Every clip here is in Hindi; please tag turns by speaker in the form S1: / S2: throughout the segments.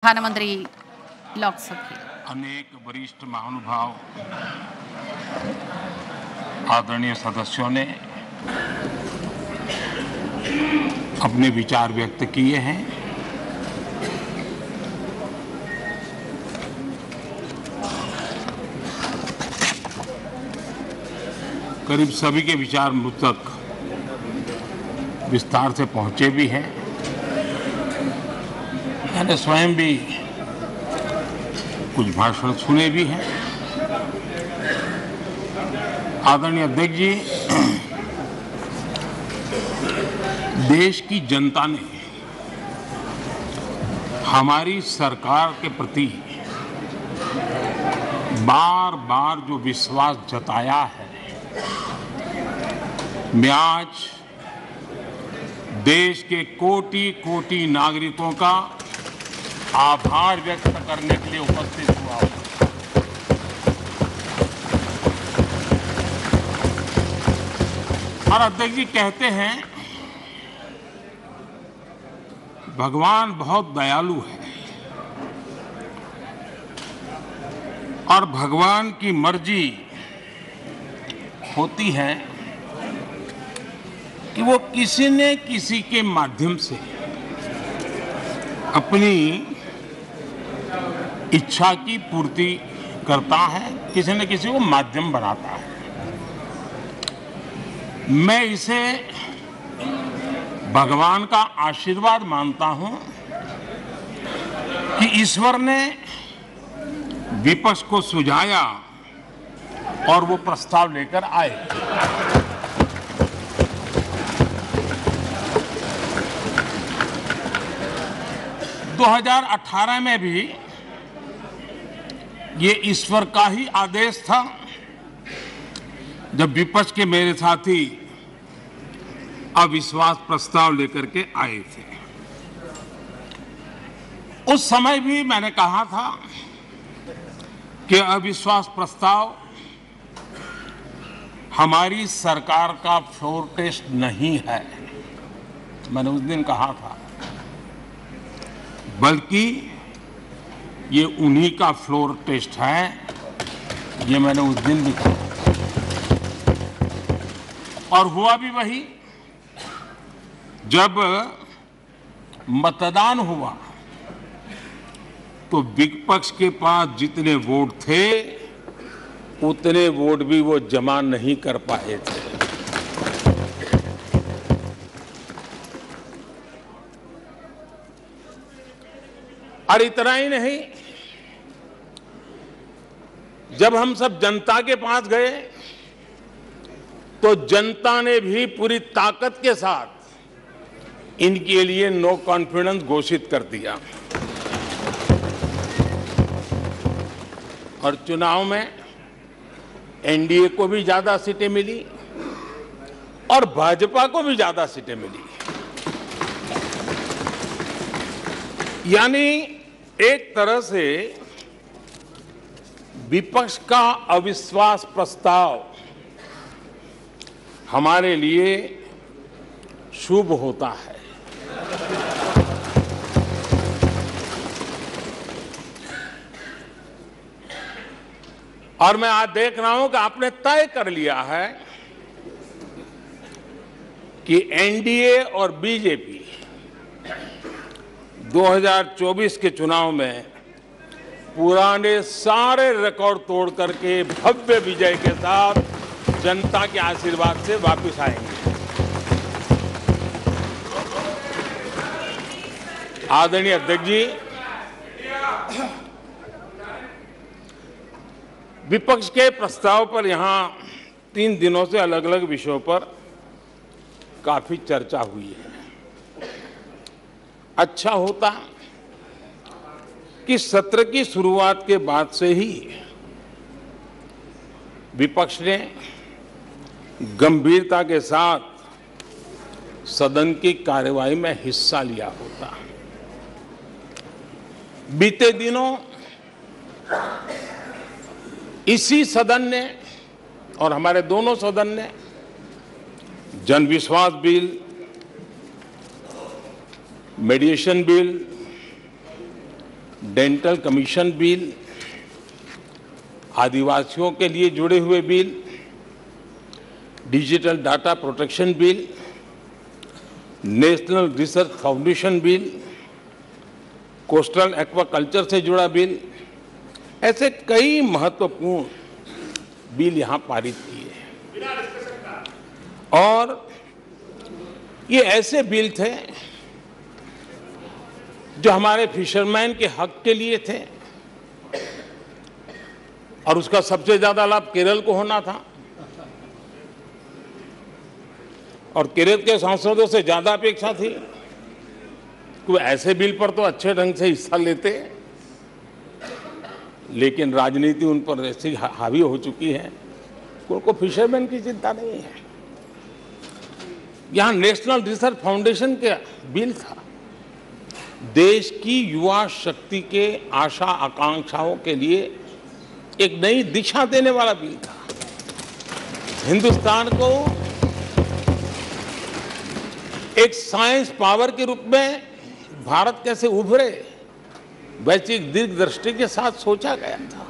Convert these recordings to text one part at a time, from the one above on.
S1: प्रधानमंत्री लोकसभा
S2: अनेक वरिष्ठ महानुभाव आदरणीय सदस्यों ने अपने विचार व्यक्त किए हैं। करीब सभी के विचार मुझ तक विस्तार से पहुंचे भी हैं। मैंने स्वयं भी कुछ भाषण सुने भी हैं। आदरणीय अध्यक्ष जी, देश की जनता ने हमारी सरकार के प्रति बार बार जो विश्वास जताया है, मैं आज देश के कोटि कोटि नागरिकों का आभार व्यक्त करने के लिए उपस्थित हुआ हूं। और अध्यक्ष जी कहते हैं भगवान बहुत दयालु है और भगवान की मर्जी होती है कि वो किसी न किसी के माध्यम से अपनी इच्छा की पूर्ति करता है, किसी न किसी को माध्यम बनाता है। मैं इसे भगवान का आशीर्वाद मानता हूं कि ईश्वर ने विपक्ष को सुझाया और वो प्रस्ताव लेकर आए। दो 2018 में भी ये ईश्वर का ही आदेश था, जब विपक्ष के मेरे साथी अविश्वास प्रस्ताव लेकर के आए थे। उस समय भी मैंने कहा था कि अविश्वास प्रस्ताव हमारी सरकार का फ्लोर टेस्ट नहीं है। मैंने उस दिन कहा था, बल्कि ये उन्हीं का फ्लोर टेस्ट है। ये मैंने उस दिन भी कहा और हुआ भी वही। जब मतदान हुआ तो विपक्ष के पास जितने वोट थे उतने वोट भी वो जमा नहीं कर पाए थे। और इतना ही नहीं, जब हम सब जनता के पास गए तो जनता ने भी पूरी ताकत के साथ इनके लिए नो कॉन्फिडेंस घोषित कर दिया। और चुनाव में एनडीए को भी ज्यादा सीटें मिली और भाजपा को भी ज्यादा सीटें मिली। यानी एक तरह से विपक्ष का अविश्वास प्रस्ताव हमारे लिए शुभ होता है। और मैं आज देख रहा हूं कि आपने तय कर लिया है कि एनडीए और बीजेपी 2024 के चुनाव में पुराने सारे रिकॉर्ड तोड़ करके भव्य विजय के साथ जनता के आशीर्वाद से वापस आएंगे। आदरणीय अध्यक्ष जी, विपक्ष के प्रस्ताव पर यहां 3 दिनों से अलग अलग विषयों पर काफी चर्चा हुई है। अच्छा होता कि सत्र की शुरुआत के बाद से ही विपक्ष ने गंभीरता के साथ सदन की कार्यवाही में हिस्सा लिया होता। बीते दिनों इसी सदन ने और हमारे दोनों सदन ने Jan Vishwas bill, mediation bill dental commission bill, आदिवासियों के लिए जुड़े हुए bill, digital data protection bill, national research foundation bill, coastal aquaculture से जुड़ा बिल, ऐसे कई महत्वपूर्ण बिल यहां पारित किए। और ये ऐसे बिल थे जो हमारे फिशरमैन के हक के लिए थे और उसका सबसे ज्यादा लाभ केरल को होना था और केरल के सांसदों से ज्यादा अपेक्षा थी कि ऐसे बिल पर तो अच्छे ढंग से हिस्सा लेते, लेकिन राजनीति उन पर ऐसी हावी हो चुकी है कि उनको फिशरमैन की चिंता नहीं है। यहां नेशनल रिसर्च फाउंडेशन का बिल था, देश की युवा शक्ति के आशा आकांक्षाओं के लिए एक नई दिशा देने वाला बिल था। हिंदुस्तान को एक साइंस पावर के रूप में भारत कैसे उभरे, वैश्विक दीर्घदृष्टि के साथ सोचा गया था।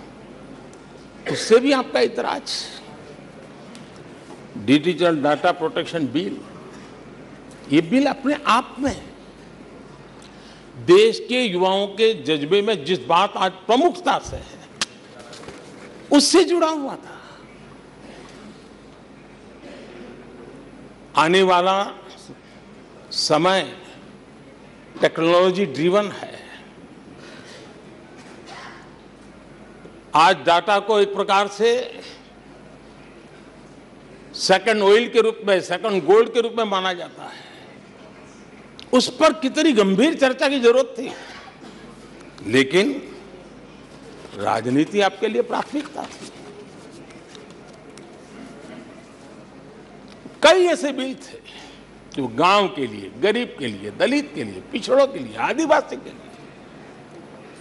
S2: उससे भी आपका इतराज। डिजिटल डाटा प्रोटेक्शन बिल, ये बिल अपने आप में देश के युवाओं के जज्बे में जिस बात आज प्रमुखता से है उससे जुड़ा हुआ था। आने वाला समय टेक्नोलॉजी ड्रिवन है। आज डाटा को एक प्रकार से सेकंड ऑयल के रूप में, सेकंड गोल्ड के रूप में माना जाता है। उस पर कितनी गंभीर चर्चा की जरूरत थी, लेकिन राजनीति आपके लिए प्राथमिकता थी। कई ऐसे बिल थे जो गांव के लिए, गरीब के लिए, दलित के लिए, पिछड़ों के लिए, आदिवासी के लिए,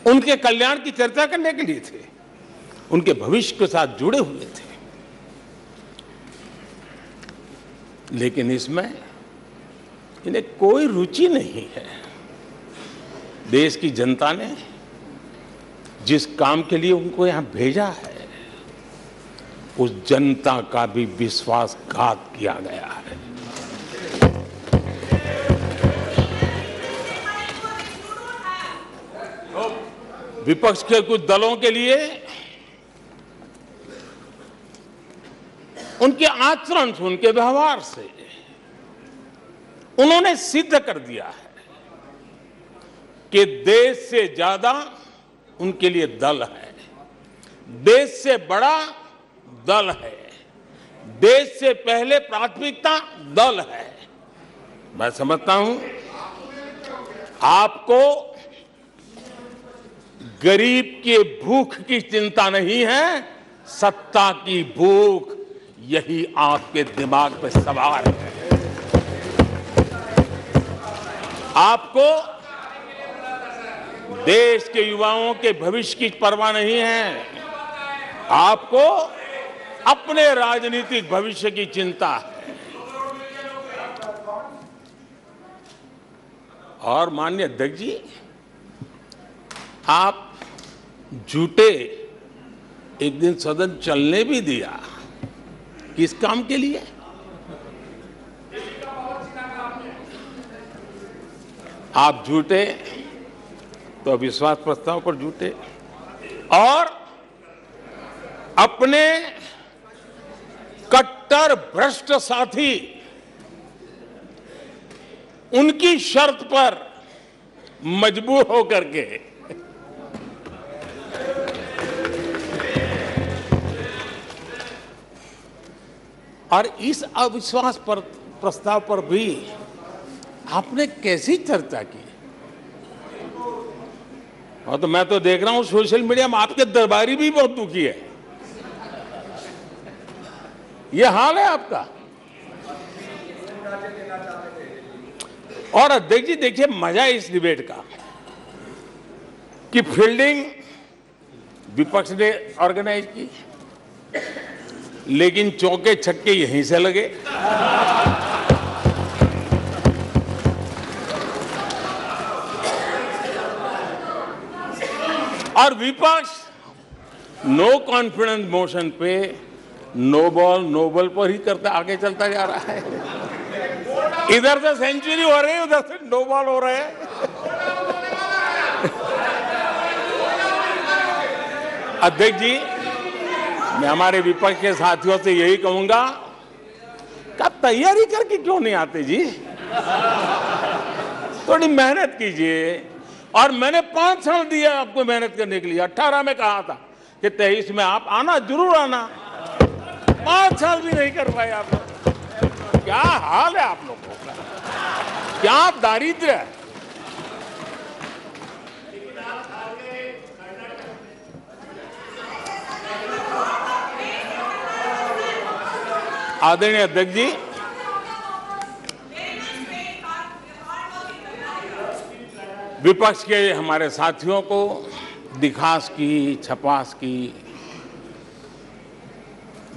S2: उनके कल्याण की चर्चा करने के लिए थे, उनके भविष्य के साथ जुड़े हुए थे। लेकिन इसमें इन्हें कोई रुचि नहीं है। देश की जनता ने जिस काम के लिए उनको यहां भेजा है, उस जनता का भी विश्वासघात किया गया है। विपक्ष के कुछ दलों के लिए उनके आचरण से, उनके व्यवहार से उन्होंने सिद्ध कर दिया है कि देश से ज्यादा उनके लिए दल है, देश से बड़ा दल है, देश से पहले प्राथमिकता दल है। मैं समझता हूं आपको गरीब के भूख की चिंता नहीं है, सत्ता की भूख, यही आपके दिमाग पे सवार है। आपको देश के युवाओं के भविष्य की परवाह नहीं है, आपको अपने राजनीतिक भविष्य की चिंता है। और माननीय अध्यक्ष जी, आप झूठे एक दिन सदन चलने भी दिया, किस काम के लिए? आप झूठे तो अविश्वास प्रस्ताव पर झूठे और अपने कट्टर भ्रष्ट साथी उनकी शर्त पर मजबूर होकर के और इस अविश्वास पर प्रस्ताव पर भी आपने कैसी चर्चा की? और तो मैं तो देख रहा हूं सोशल मीडिया में आपके दरबारी भी बहुत दुखी है। ये हाल है आपका। और अध्यक्ष जी देखिए, मजा है इस डिबेट का कि फील्डिंग विपक्ष ने ऑर्गेनाइज की, लेकिन चौके छक्के यहीं से लगे। और विपक्ष नो कॉन्फिडेंस मोशन पे नो बॉल पर ही करता आगे चलता जा रहा है। इधर से सेंचुरी हो रही है, उधर से नो बॉल हो रहे हैं। अध्यक्ष जी, मैं हमारे विपक्ष के साथियों से यही कहूंगा कि आप तैयारी करके क्यों नहीं आते जी? थोड़ी मेहनत कीजिए। और मैंने 5 साल दिया आपको मेहनत करने के लिए। 18 में कहा था कि 23 में आप आना, जरूर आना। 5 साल भी नहीं कर पाए आप लोग। क्या हाल है आप लोगों का, क्या दारिद्र्य है। आदरणीय अध्यक्ष जी, विपक्ष के हमारे साथियों को दिखास की, छपास की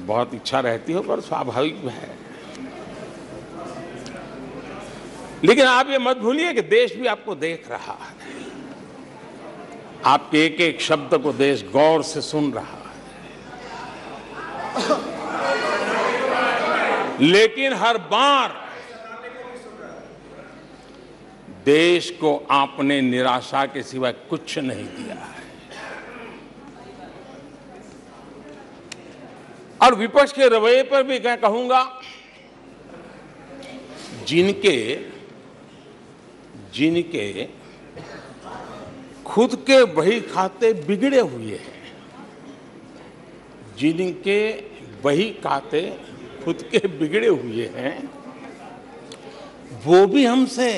S2: बहुत इच्छा रहती है, पर स्वाभाविक है। लेकिन आप ये मत भूलिए कि देश भी आपको देख रहा है। आपके एक एक शब्द को देश गौर से सुन रहा है। लेकिन हर बार देश को आपने निराशा के सिवाय कुछ नहीं दिया है। और विपक्ष के रवैये पर भी मैं कहूंगा, जिनके खुद के बही खाते बिगड़े हुए हैं, जिनके बही खाते खुद के बिगड़े हुए हैं, वो भी हमसे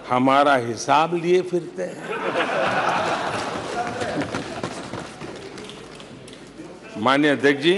S2: हमारा हिसाब लिए फिरते हैं। माननीय अध्यक्ष जी,